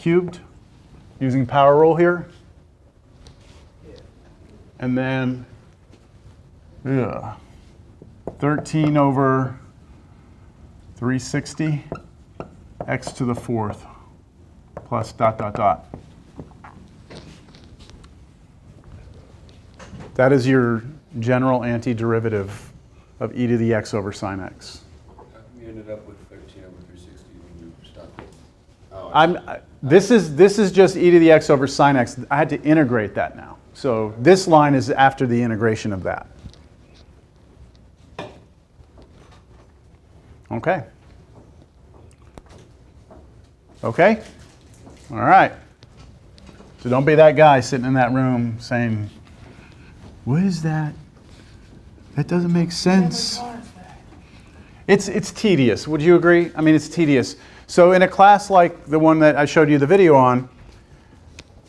cubed using power rule here. And then 13 over 360 x to the fourth plus dot, dot, dot. That is your general antiderivative of e to the x over sine x. How come you ended up with 13 over 360 when you stopped? This is just e to the x over sine x. I had to integrate that now. So this line is after the integration of that. Okay. Okay? All right. So don't be that guy sitting in that room saying, what is that? That doesn't make sense. It's tedious. Would you agree? I mean, it's tedious. So in a class like the one that I showed you the video on,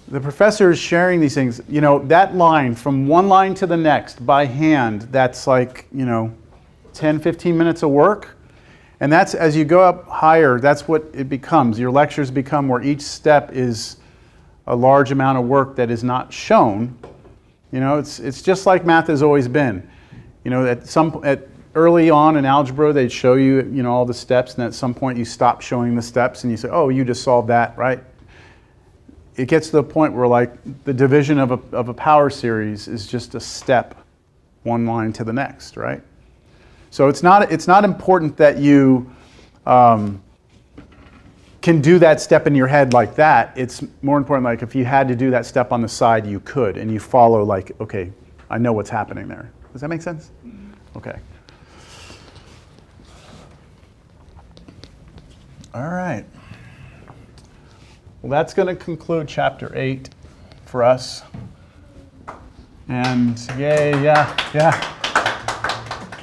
the professor is sharing these things. You know, that line, from one line to the next by hand, that's like, 10, 15 minutes of work. And that's, as you go up higher, that's what it becomes. Your lectures become where each step is a large amount of work that is not shown. It's just like math has always been. At early on in algebra, they'd show you, all the steps, and at some point you stop showing the steps and you say, oh, you just solved that, right? It gets to the point where, like, the division of a power series is just a step, one line to the next, right? So it's not important that you can do that step in your head like that. It's more important, like, if you had to do that step on the side, you could, and you follow, like, okay, I know what's happening there. Does that make sense? Okay. All right. Well, that's going to conclude chapter 8 for us. And yay, yeah.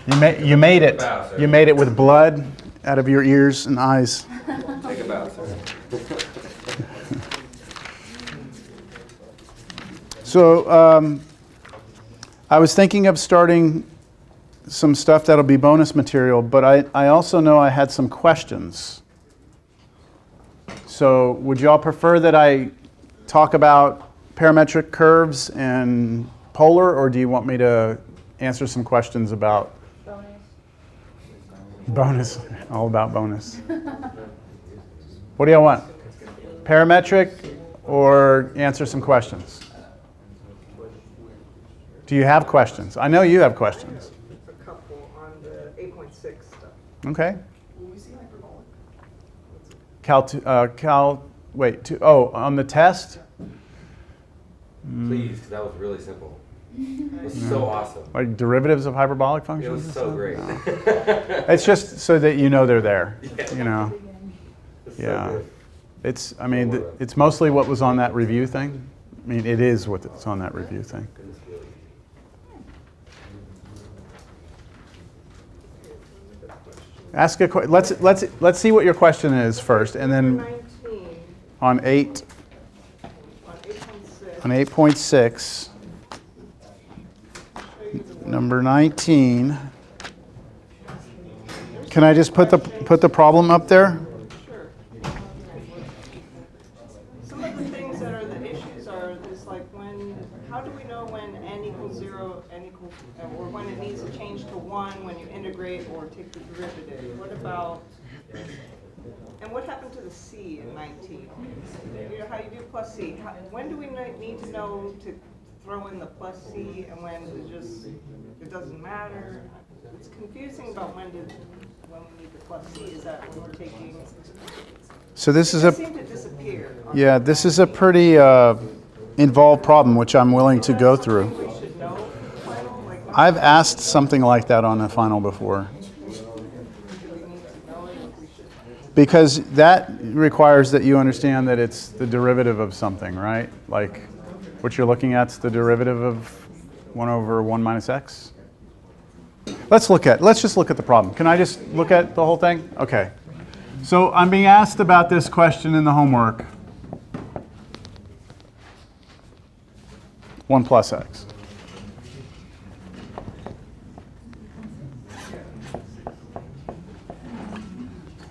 You made it. You made it with blood out of your ears and eyes. Take a bow, sir. So I was thinking of starting some stuff that'll be bonus material, but I also know I had some questions. So would you all prefer that I talk about parametric curves and polar, or do you want me to answer some questions about bonus? All about bonus. What do y'all want? Parametric or answer some questions? Do you have questions? I know you have questions. A couple on the 8.6 stuff. Okay. Will we see hyperbolic? On the test? Please, because that was really simple. It was so awesome. Like derivatives of hyperbolic It functions? was so great. No. It's just so that you know they're there. Yeah. It's so Yeah. good. It's mostly what was on that review thing. I mean, it is what's on that review thing. Ask a question. Let's see what your question is first, and then 19 on 8 on 8.6. on 8.6, number 19. Can I just put the problem up there? Sure. Some of the things that are the issues are this, like, how do we know when n equals 0, or when it needs to change to 1 when you integrate or take the derivative? What about, and what happened to the c in 19? How you do plus c? When do we need to know to throw in the plus c, and when it doesn't matter? It's confusing about when we need the plus c. Is that when we're taking? So this is They seem to disappear. yeah, this is a pretty involved problem, which I'm willing to go through. We should know final, like, I've asked something like that on a final before, do we need to know it? We should. because that requires that you understand that it's the derivative of something, right? Like what you're looking at is the derivative of 1 over 1 minus x. Let's just look at the problem. Can I just look at the whole thing? Okay. So I'm being asked about this question in the homework. 1 plus x.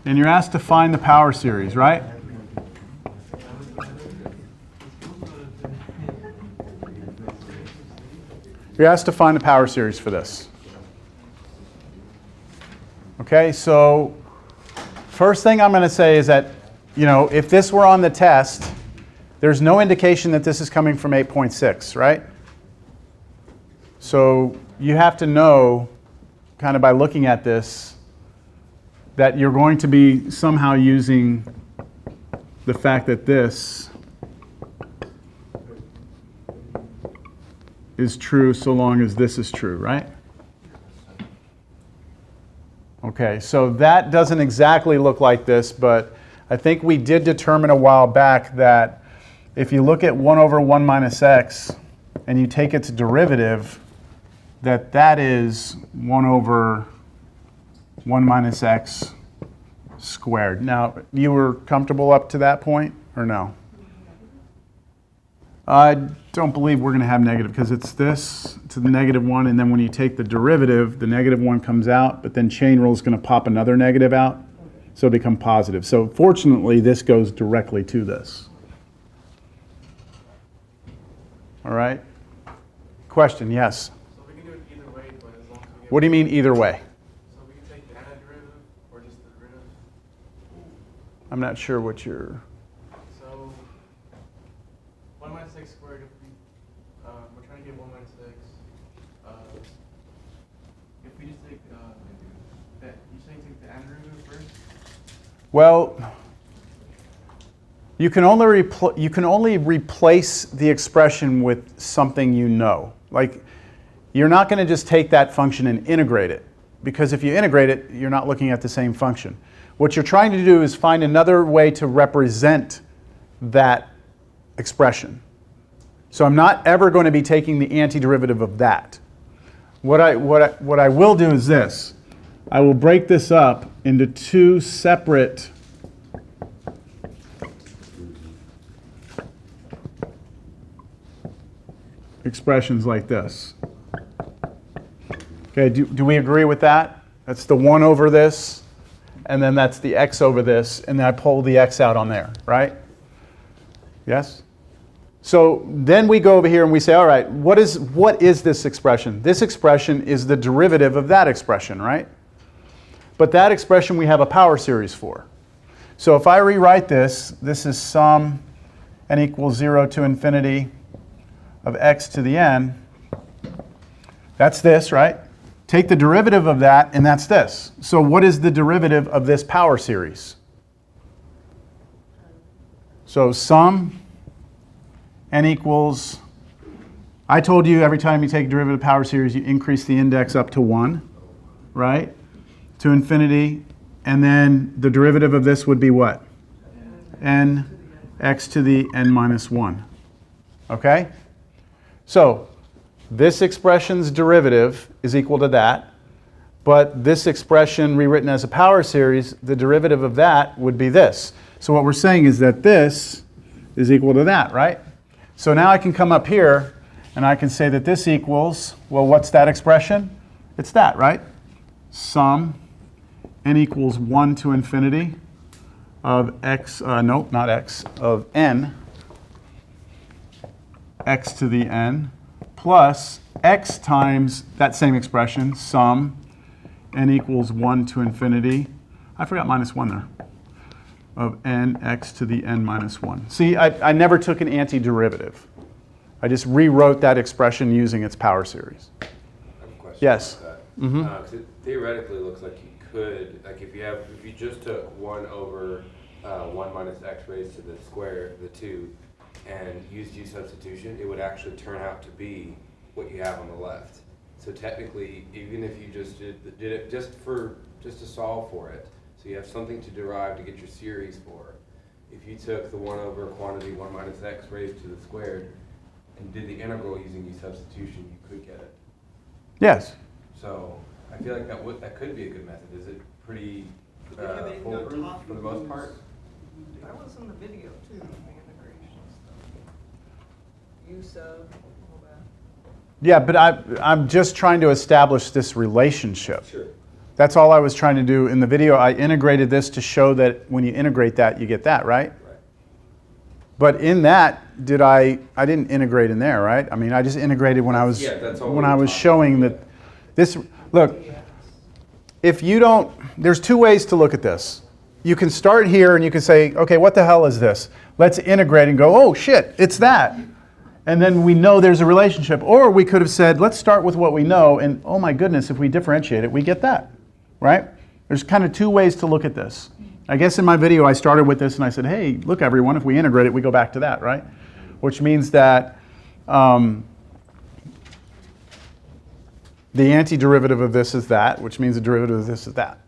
And you're asked to find the power series, right? You're asked to find the power series for this. Okay, so first thing I'm going to say is that, if this were on the test, there's no indication that this is coming from 8.6, right? So you have to know, kind of by looking at this, that you're going to be somehow using the fact that this is true so long as this is true, right? Okay, so that doesn't exactly look like this, but I think we did determine a while back that if you look at 1 over 1 minus x and you take its derivative, that is 1 over 1 minus x squared. Now, you were comfortable up to that point, or no? I don't believe we're going to have negative, because it's this to the negative 1, and then when you take the derivative, the negative 1 comes out, but then chain rule is going to pop another negative out, so it becomes positive. So fortunately, this goes directly to this. All right? Question, yes? So we can do it either way, but as long as we get... What do you mean either way? So we can take the antiderivative or just the derivative. I'm not sure what you're... So 1 minus x squared, if we, we're trying to get 1 minus x. If we just take that, you're saying take the antiderivative first? Well, you can only replace the expression with something you know. Like, you're not going to just take that function and integrate it, because if you integrate it, you're not looking at the same function. What you're trying to do is find another way to represent that expression. So I'm not ever going to be taking the antiderivative of that. What I will do is this. I will break this up into two separate expressions like this. Okay, do we agree with that? That's the 1 over this, and then that's the x over this, and then I pull the x out on there, right? Yes? So then we go over here and we say, all right, what is this expression? This expression is the derivative of that expression, right? But that expression we have a power series for. So if I rewrite this, this is sum n equals 0 to infinity of x to the n. That's this, right? Take the derivative of that, and that's this. So what is the derivative of this power series? So sum n equals, I told you every time you take a derivative of power series, you increase the index up to 1, right? To infinity, and then the derivative of this would be what? N x to the n minus 1. Okay? So this expression's derivative is equal to that, but this expression rewritten as a power series, the derivative of that would be this. So what we're saying is that this is equal to that, right? So now I can come up here and I can say that this equals, well, what's that expression? It's that, right? Sum n equals 1 to infinity of x, no, not x, of n, x to the n, plus x times that same expression, sum n equals 1 to infinity, I forgot minus 1 there, of n x to the n minus 1. See, I never took an antiderivative. I just rewrote that expression using its power series. I have a question Yes. about that. Mm-hmm. 'Cause it theoretically looks like you could, like if you just took 1 over 1 minus x raised to the square, the 2, and used u substitution, it would actually turn out to be what you have on the left. So technically, even if you just did it just to solve for it, so you have something to derive to get your series for. If you took the 1 over quantity 1 minus x raised to the squared and did the integral using u substitution, you could get it. Yes. So I feel like that could be a good method. Is it pretty Yeah, they go foolproof top for the most part? That was in the video too, the integration stuff. U sub, all that. Yeah, but I'm just trying to establish this relationship. Sure. That's all I was trying to do. In the video, I integrated this to show that when you integrate that, you get that, right? Right. But in that, I didn't integrate in there, right? I mean, I just integrated when I was Yeah, that's all when we I were was talking showing about. that this. Look, if you don't, there's two ways to look at this. You can start here and you can say, okay, what the hell is this? Let's integrate and go, oh shit, it's that. And then we know there's a relationship. Or we could have said, let's start with what we know, and oh my goodness, if we differentiate it, we get that, right? There's kind of two ways to look at this. I guess in my video I started with this and I said, hey, look everyone, if we integrate it, we go back to that, right? Which means that the antiderivative of this is that, which means the derivative of this is that.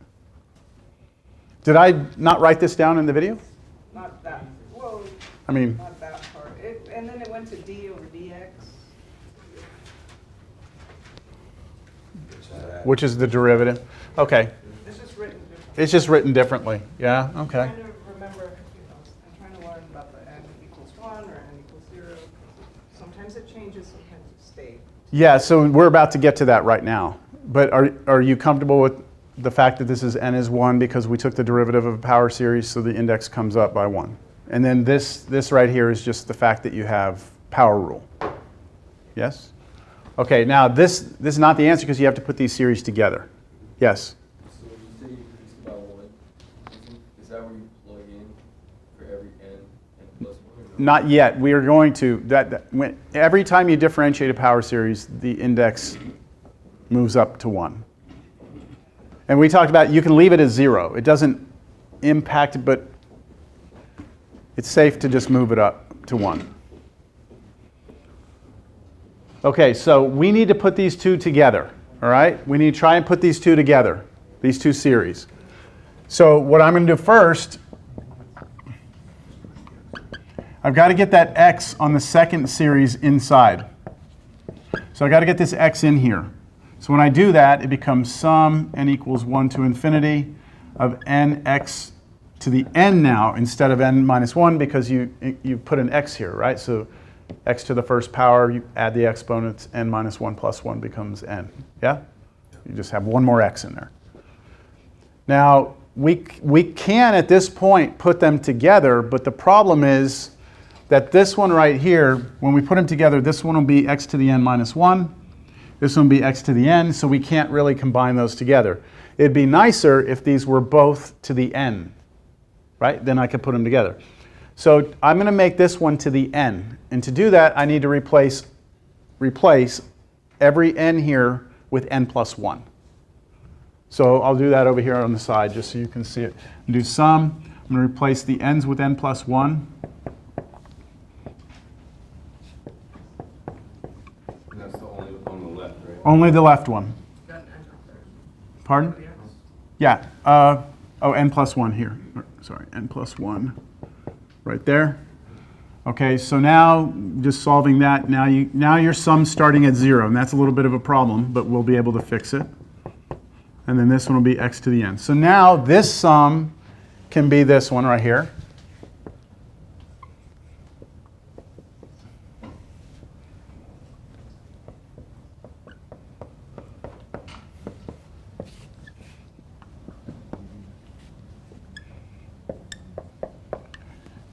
Did I not write this down in the video? Not that, well, I mean, not that part. And then it went to d over dx. which is the derivative. Okay, It's just written differently. it's just written differently. Yeah, I'm okay. trying to remember, I'm trying to learn about the n equals 1 or n equals 0. Sometimes it changes, sometimes it stays. Yeah, so we're about to get to that right now. But are you comfortable with the fact that this is n is 1 because we took the derivative of a power series, so the index comes up by 1? And then this right here is just the fact that you have power rule. Yes? Okay, now this is not the answer because you have to put these series together. Yes? So when you say you increased by 1, is that where you plug in for every n plus 1? Or no? Not yet. We are going to. Every time you differentiate a power series, the index moves up to 1. And we talked about you can leave it as 0. It doesn't impact it, but it's safe to just move it up to 1. Okay, so we need to put these two together, all right? We need to try and put these two together, these two series. So what I'm going to do first, I've got to get that x on the second series inside. So I've got to get this x in here. So when I do that, it becomes sum n equals 1 to infinity of nx to the n now instead of n minus 1 because you put an x here, right? So x to the first power, you add the exponents, n minus 1 plus 1 becomes n. Yeah? You just have one more x in there. Now, we can at this point put them together, but the problem is that this one right here, when we put them together, this one will be x to the n minus 1. This one will be x to the n, so we can't really combine those together. It'd be nicer if these were both to the n, right? Then I could put them together. So I'm going to make this one to the n. And to do that, I need to replace every n here with n plus 1. So I'll do that over here on the side just so you can see it. Do sum. I'm going to replace the n's with n plus 1. And that's the only on the left, right? Only the left one. Pardon? Yeah. Oh, n plus 1 here. Sorry, n plus 1 right there. Okay, so now just solving that, now your sum's starting at 0, and that's a little bit of a problem, but we'll be able to fix it. And then this one will be x to the n. So now this sum can be this one right here.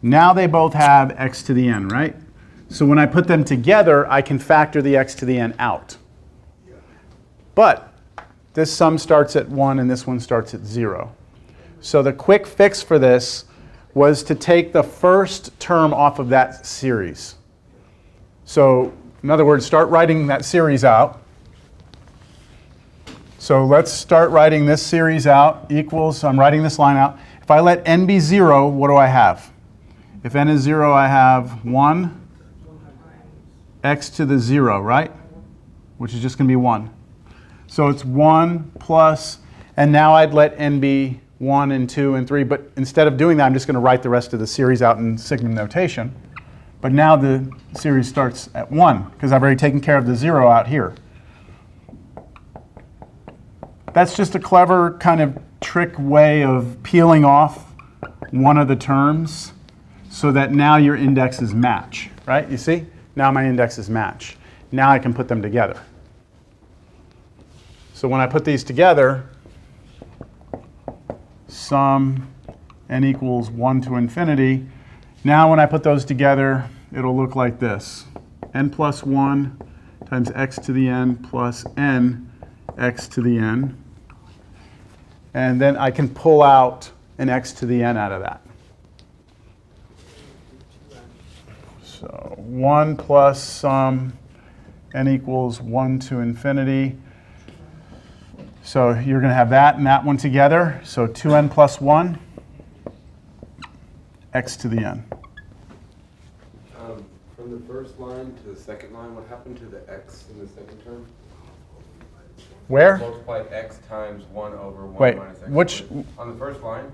Now they both have x to the n, right? So when I put them together, I can factor the x to the n out. But this sum starts at 1 and this one starts at 0. So the quick fix for this was to take the first term off of that series. So in other words, start writing that series out. So let's start writing this series out equals, so I'm writing this line out. If I let n be 0, what do I have? If n is 0, I have 1 x to the 0, right? Which is just going to be 1. So it's 1 plus, and now I'd let n be 1 and 2 and 3, but instead of doing that, I'm just going to write the rest of the series out in sigma notation. But now the series starts at 1, because I've already taken care of the 0 out here. That's just a clever kind of trick way of peeling off one of the terms so that now your indexes match, right? You see? Now my indexes match. Now I can put them together. So when I put these together, sum n equals 1 to infinity. Now when I put those together, it'll look like this. N plus 1 times x to the n plus n x to the n. And then I can pull out an x to the n out of that. So 1 plus sum n equals 1 to infinity. So you're going to have that and that one together. So 2n plus 1, x to the n. From the first line to the second line, what happened to the x in the second term? Where? Multiplied x times 1 over 1 Wait, minus x. which? squared. On the first line,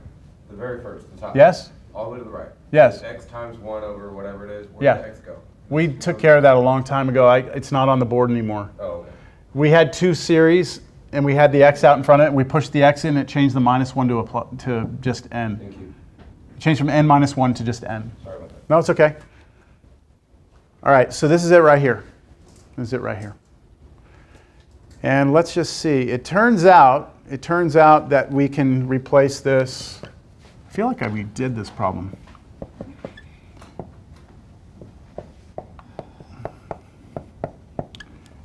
the very first, the top. Yes? All the way to the right. Yes. X times 1 over whatever it is. Where Yeah. did x go? We took care of that a long time ago. It's not on the board anymore. Oh, okay. We had two series, and we had the x out in front of it, and we pushed the x in, and it changed the minus 1 to just n. Thank you. It changed from n minus 1 to just n. Sorry about that. No, it's okay. All right, so this is it right here. This is it right here. And let's just see. It turns out that we can replace this. I feel like we did this problem.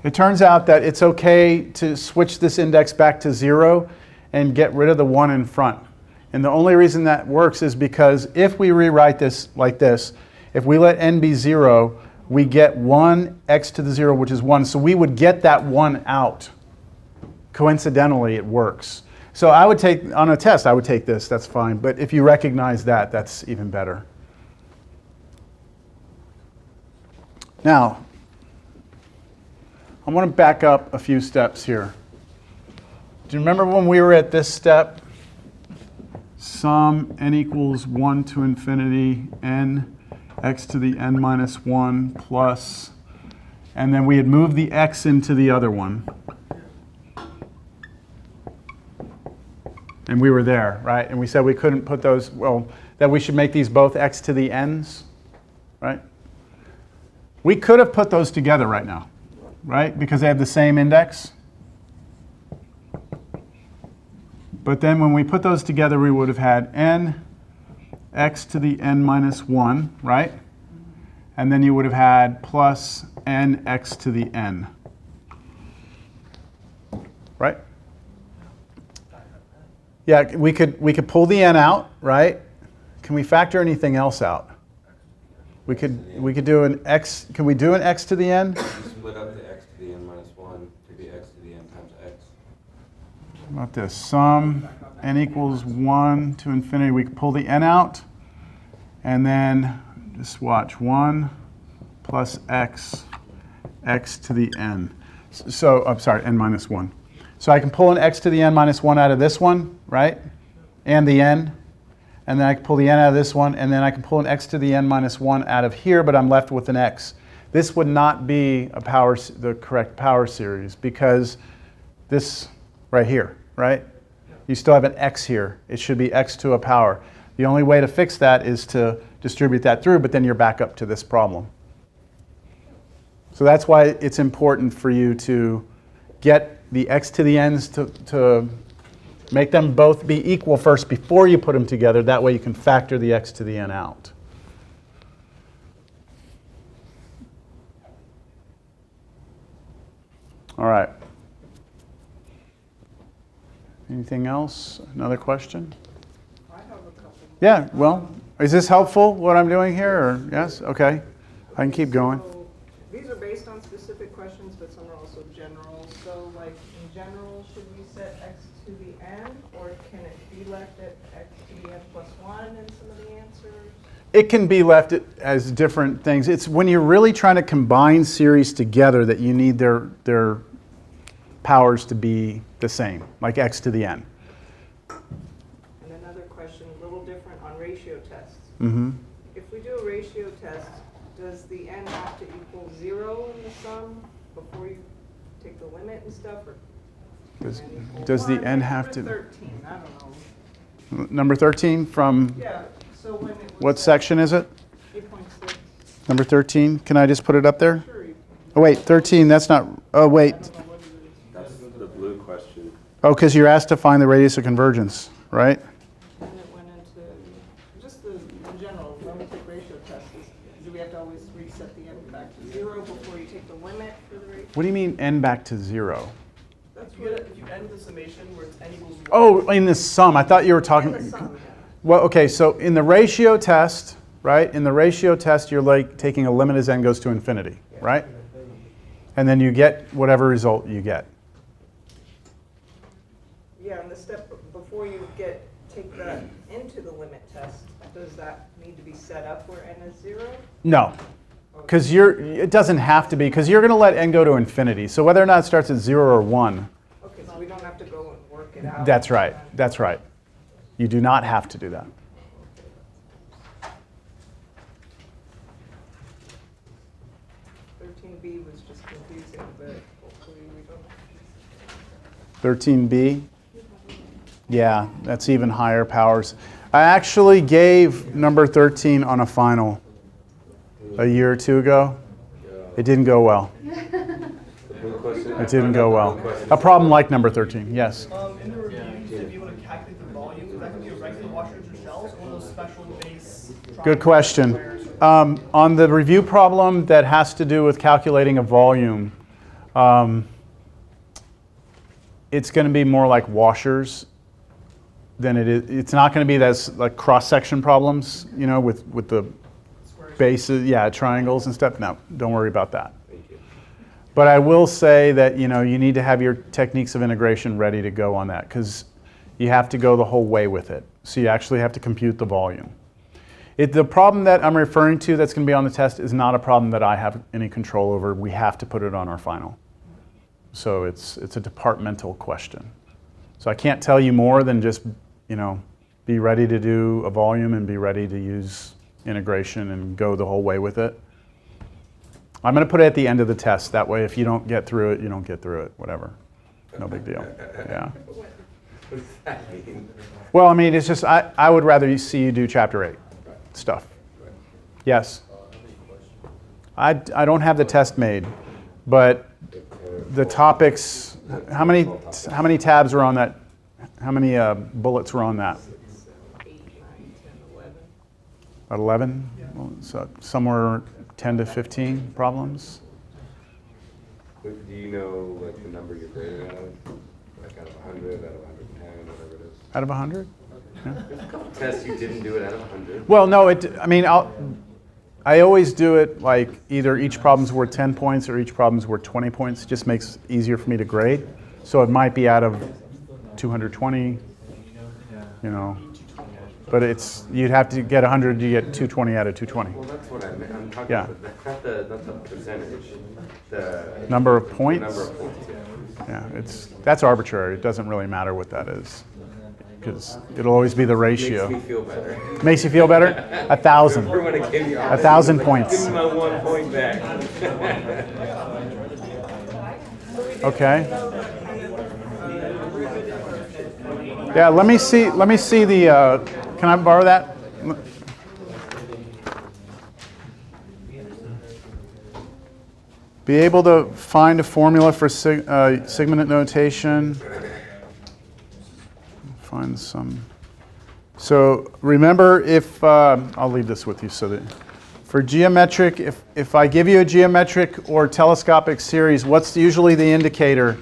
It turns out that it's okay to switch this index back to 0 and get rid of the 1 in front. And the only reason that works is because if we rewrite this like this, if we let n be 0, we get 1 x to the 0, which is 1. So we would get that 1 out. Coincidentally, it works. So I would take, on a test, I would take this. That's fine. But if you recognize that, that's even better. Now, I want to back up a few steps here. Do you remember when we were at this step? Sum n equals 1 to infinity n x to the n minus 1 plus, and then we had moved the x into the other one. And we were there, right? And we said we couldn't put those, well, that we should make these both x to the n's, right? We could have put those together right now, right? Because they have the same index. But then when we put those together, we would have had n x to the n minus 1, right? And then you would have had plus n x to the n, right? Yeah, we could pull the n out, right? Can we factor anything else out? We could do an x. Can we do an x to the n? You split up the x to the n minus 1 to be x to the n times x. How about this? Sum n equals 1 to infinity. We can pull the n out, and then just watch 1 plus x, x to the n. So I'm sorry, n minus 1. So I can pull an x to the n minus 1 out of this one, right? And the n. And then I can pull the n out of this one, and then I can pull an x to the n minus 1 out of here, but I'm left with an x. This would not be the correct power series because this right here, right? You still have an x here. It should be x to a power. The only way to fix that is to distribute that through, but then you're back up to this problem. So that's why it's important for you to get the x to the n's to make them both be equal first before you put them together. That way you can factor the x to the n out. All right. Anything else? Another question? I have a couple. Yeah, well, is this helpful, what I'm doing here? Or yes? Okay. I can keep going. So these are based on specific questions, but some are also general. So like in general, should we set x to the n, or can it be left at x to the n plus 1 in some of the answers? It can be left as different things. It's when you're really trying to combine series together that you need their powers to be the same, like x to the n. And another question, a little different on ratio tests. Mm-hmm. If we do a ratio test, does the n have to equal 0 in the sum before you take the limit and stuff? Or Does the Well, n have to? 13, I don't know. Number 13 from Yeah, so when it was what section is it? 8.6. Number 13. Can I just put it up there? Sure, you Oh, wait, 13. That's not. Oh, wait. I don't know what it is. That's the blue question. Oh, because you're asked to find the radius of convergence, right? And it went into just in general, when we take ratio always reset the n back to 0 before you take the limit for the ratio? What do you mean n back to 0? That's If you end the summation where it's n equals 1. Oh, in the sum. I thought you were talking. In the sum, yeah. Well, okay, so in the ratio test, right? In the ratio test, you're like taking a limit as n goes to infinity, right? And then you get whatever result you get. Yeah, and the step before you take that into the limit test, does that need to be set up where n is 0? No, because it doesn't have to be, because you're going to let n go to infinity. So whether or not it starts at 0 or 1, Okay, so we don't have to go and work it out. that's right. That's right. You do not have to do that. 13b was just confusing, but hopefully we don't. 13b, yeah, that's even higher powers. I actually gave number 13 on a final a year or two ago. It didn't go well. It didn't go well. A problem like number 13, yes. In the review, you said be able to calculate the volume. That could be a regular washers or shells, or those special base. Good question. On the review problem that has to do with calculating a volume, it's going to be more like washers than it is. It's not going to be that like cross-section problems, you know, with the bases, yeah, triangles and stuff. No, don't worry about that. But I will say that, you know, you need to have your techniques of integration ready to go on that, because you have to go the whole way with it. So you actually have to compute the volume. The problem that I'm referring to that's going to be on the test is not a problem that I have any control over. We have to put it on our final. So it's a departmental question. So I can't tell you more than just, you know, be ready to do a volume and be ready to use integration and go the whole way with it. I'm going to put it at the end of the test. That way, if you don't get through it, you don't get through it. Whatever. No big deal. Yeah. What does that mean? Well, I mean, it's just, I would rather see you do chapter 8 stuff. Yes? I don't have the test made, but the topics, how many tabs were on that? How many bullets were on that? 8, 9, 10, 11. About 11? Well, so somewhere 10 to 15 problems? Do you know like the number you're graded out of? Like out of 100, out of 110, whatever it is? Out of 100? There's a couple tests you didn't do it out of 100. Well, no, I mean, I always do it like either each problem's worth 10 points or each problem's worth 20 points. It just makes it easier for me to grade. So it might be out of 220, you know. But you'd have to get 100, you get 220 out of 220. Well, that's what I meant. I'm talking Yeah. about not the percentage. The Number of points? number of points, yeah. Yeah, that's arbitrary. It doesn't really matter what that is, because it'll always be the ratio. Makes me feel better. Makes you feel better? 1,000. Remember when I gave you 1,000 points. Give me my 1 point back. Okay. Yeah, let me see the, can I borrow that? Be able to find a formula for sigmoid notation. Find some. So remember, if, I'll leave this with you so that, for geometric, if I give you a geometric or telescopic series, what's usually the indicator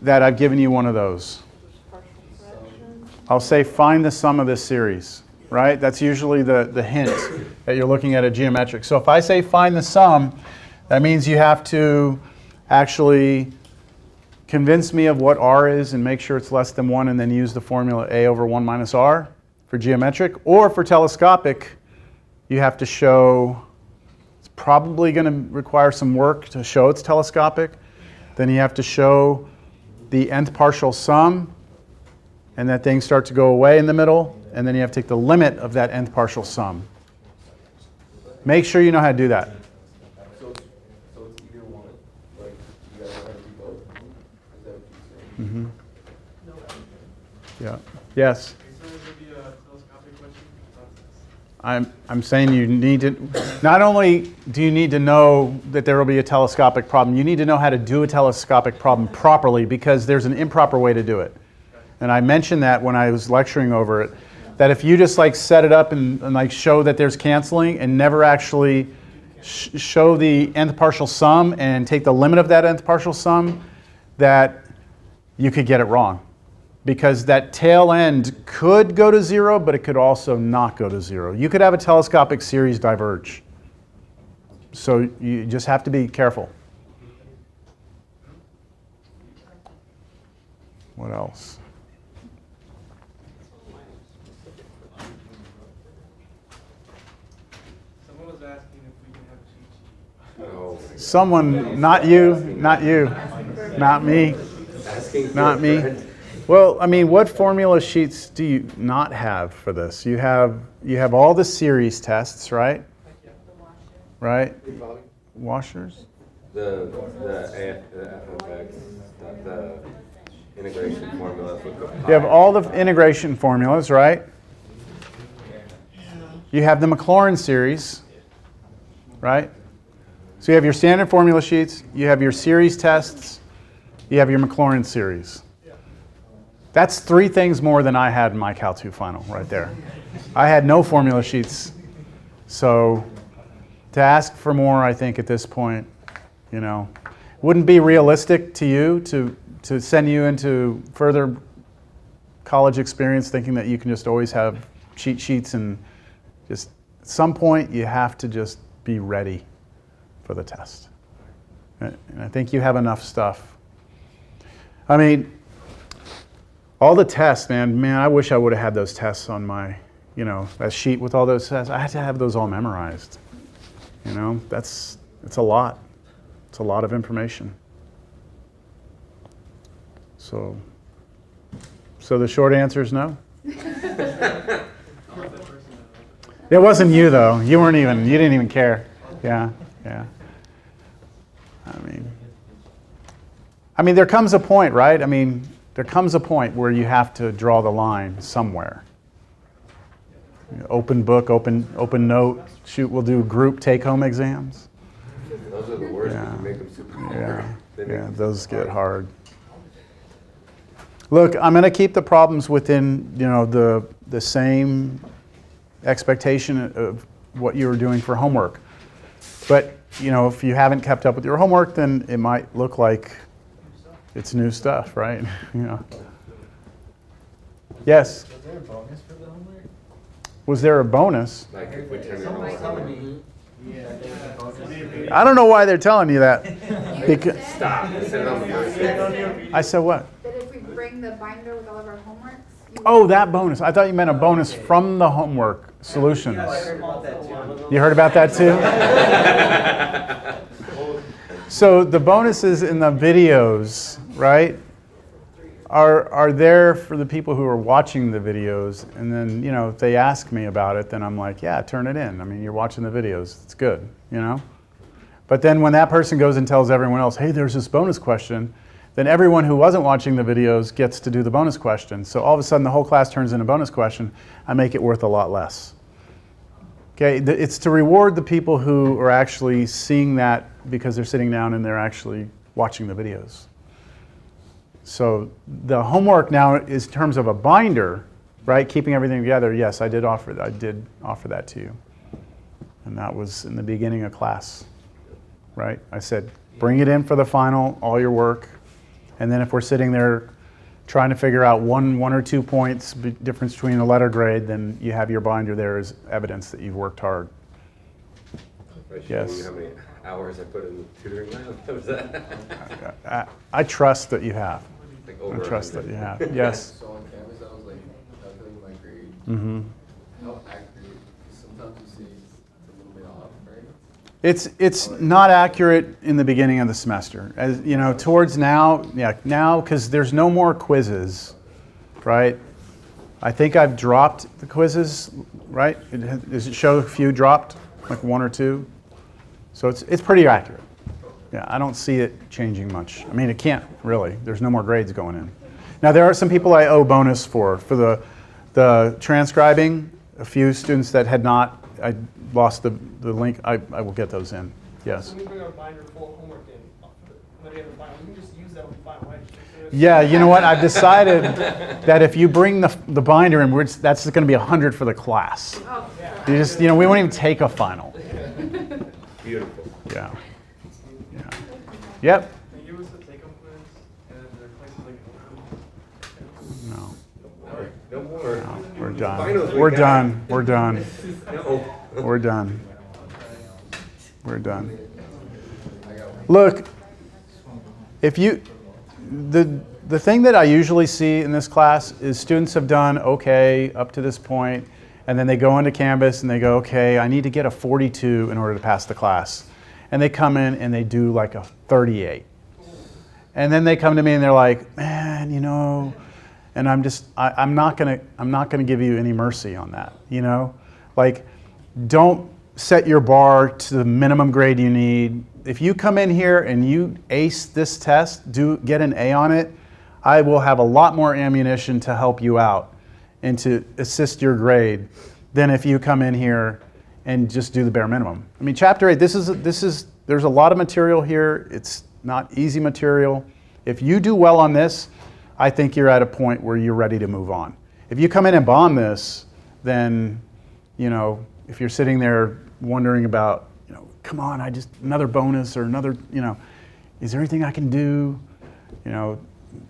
that I've given you one of those? I'll say find the sum of this series, right? That's usually the hint that you're looking at a geometric. So if I say find the sum, that means you have to actually convince me of what r is and make sure it's less than 1 and then use the formula a over 1 minus r for geometric. Or for telescopic, you have to show, it's probably going to require some work to show it's telescopic. Then you have to show the nth partial sum, and that thing starts to go away in the middle, and then you have to take the limit of that nth partial sum. Make sure you know how to do that. So it's either one, like you gotta know how to do both. Is that what you're saying? Yeah. Yes. So there's going to be a telescopic question. I'm saying you need to, not only do you need to know that there will be a telescopic problem, you need to know how to do a telescopic problem properly, because there's an improper way to do it. And I mentioned that when I was lecturing over it, that if you just like set it up and like show that there's canceling and never actually show the nth partial sum and take the limit of that nth partial sum, that you could get it wrong. Because that tail end could go to 0, but it could also not go to 0. You could have a telescopic series diverge. So you just have to be careful. What else? Someone was asking if we can have a cheat sheet. Oh, Someone, not you, not me, asking for not a me. friend. Well, I mean, what formula sheets do you not have for this? You have all the series tests, right? Right? Washers? The FFX, the integration formulas would go. You have all the integration formulas, right? You have the Maclaurin series, right? So you have your standard formula sheets, you have your series tests, you have your Maclaurin series. That's 3 things more than I had in my Cal 2 final right there. I had no formula sheets. So to ask for more, I think at this point, wouldn't be realistic to you to send you into further college experience thinking that you can just always have cheat sheets, and just at some point you have to just be ready for the test. And I think you have enough stuff. I mean, all the tests, man, I wish I would have had those tests on my, that sheet with all those tests. I had to have those all memorized. It's a lot. It's a lot of information. So the short answer is no? It wasn't you, though. You didn't even care. Yeah. I mean, there comes a point, right? There comes a point where you have to draw the line somewhere. Open book, open note. Shoot, we'll do group take-home exams. Those are the worst because you make them super hard. They make them Those super get hard. Look, I'm going to keep the problems within, the same expectation of what you were doing for homework. But, if you haven't kept up with your homework, then it might look like it's new stuff, right? Yes? Was there a bonus for the homework? Was there a bonus? Like if we turn it Somebody's over. telling me that there's a bonus. I don't know why they're telling you that. Because, Stop. I said it on the first day. I said what? That if we bring the binder with all of our homeworks. Oh, that bonus. I thought you meant a bonus from the homework solutions. You heard about that too? So the bonuses in the videos, right, are there for the people who are watching the videos. And then, if they ask me about it, then I'm like, yeah, turn it in. You're watching the videos. It's good, But then when that person goes and tells everyone else, hey, there's this bonus question, then everyone who wasn't watching the videos gets to do the bonus question. So all of a sudden the whole class turns into a bonus question. I make it worth a lot less. Okay, it's to reward the people who are actually seeing that because they're sitting down and they're actually watching the videos. So the homework now is in terms of a binder, right? Keeping everything together. Yes, I did offer that to you. And that was in the beginning of class, right? I said, bring it in for the final, all your work. And then if we're sitting there trying to figure out one or 2 points difference between a letter grade, then you have your binder there as evidence that you've worked hard. By showing Yes. you how many hours I put in the tutoring lab. What was that? I trust that you have. Like I over trust that 100. you have. Yes. So on campus, I was like calculating my grade. Mm-hmm. How accurate? 'Cause sometimes you see it's a little bit off, right? It's not accurate in the beginning of the semester. As towards now, because there's no more quizzes, right? I think I've dropped the quizzes, right? Does it show a few dropped, like 1 or 2? So it's pretty accurate. Yeah, I don't see it changing much. It can't really. There's no more grades going in. Now there are some people I owe bonus for the transcribing. A few students that had not. I lost the link. I will get those in. Yes. When we bring our binder full of homework in, when we have the final, we can just use that on the final, right? Yeah, you know what? I've decided that if you bring the binder in, that's going to be 100 for the class. Oh, You just, we won't even take a final. Beautiful. Yeah. Yeah. Yep. Can you give us a take-home quiz and then the place like No. No more. No. We're done. Finals We're week, done. We're done. No. We're done. We're done. Look, if you, the thing that I usually see in this class is students have done okay up to this point, and then they go into Canvas and they go, okay, I need to get a 42 in order to pass the class. And they come in and they do like a 38. And then they come to me and they're like, man, you know, and I'm not gonna give you any mercy on that, you know? Like, don't set your bar to the minimum grade you need. If you come in here and you ace this test, get an A on it, I will have a lot more ammunition to help you out and to assist your grade than if you come in here and just do the bare minimum. I mean, chapter 8, there's a lot of material here. It's not easy material. If you do well on this, I think you're at a point where you're ready to move on. If you come in and bomb this, then, you know, if you're sitting there wondering about, you know, come on, another bonus or another, you know, is there anything I can do? You know,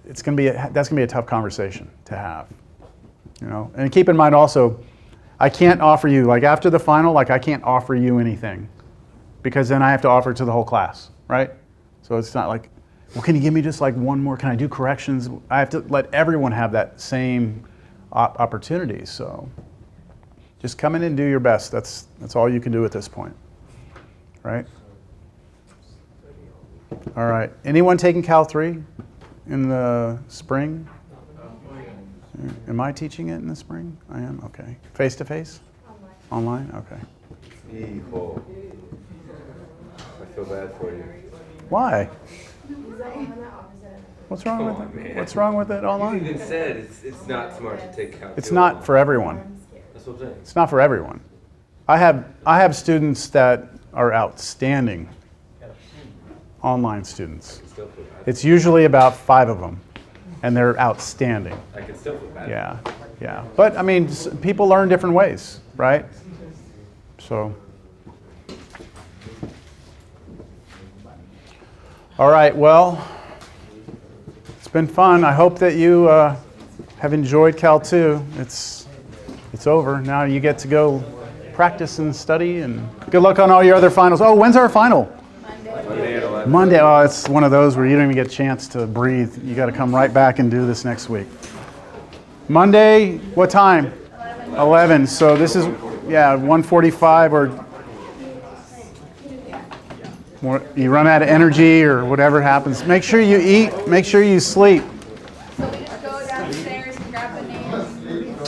that's gonna be a tough conversation to have, you know. And keep in mind also, I can't offer you, like after the final, like I can't offer you anything because then I have to offer it to the whole class, right? So it's not like, well, can you give me just like one more, can I do corrections? I have to let everyone have that same opportunity, so just come in and do your best. That's all you can do at this point, right? All right, anyone taking Cal 3 in the spring? Am I teaching it in the spring? I am, okay. Face-to-face? Online. Okay. Hijo. I feel bad for you. Why? What's wrong Come with on, it? man. What's wrong with it You online? even said it's not smart to take Cal It's 2 not online. for everyone. That's what I'm saying. It's not for everyone. I have students that are outstanding online students. I can still feel bad. It's usually about 5 of them, and they're outstanding. I can still feel bad. Yeah, yeah. But I mean, people learn different ways, right? So. All right, well, it's been fun. I hope that you have enjoyed Cal 2. It's over. Now you get to go practice and study, and good luck on all your other finals. Oh, when's our final? Monday at 11. Monday. Oh, it's one of those where you don't even get a chance to breathe. You got to come right back and do this next week. Monday, what time? 11. So this is, yeah, 1:45 or more, you run out of energy or whatever happens. Make sure you eat. Make sure you sleep. So we just go downstairs and grab the names.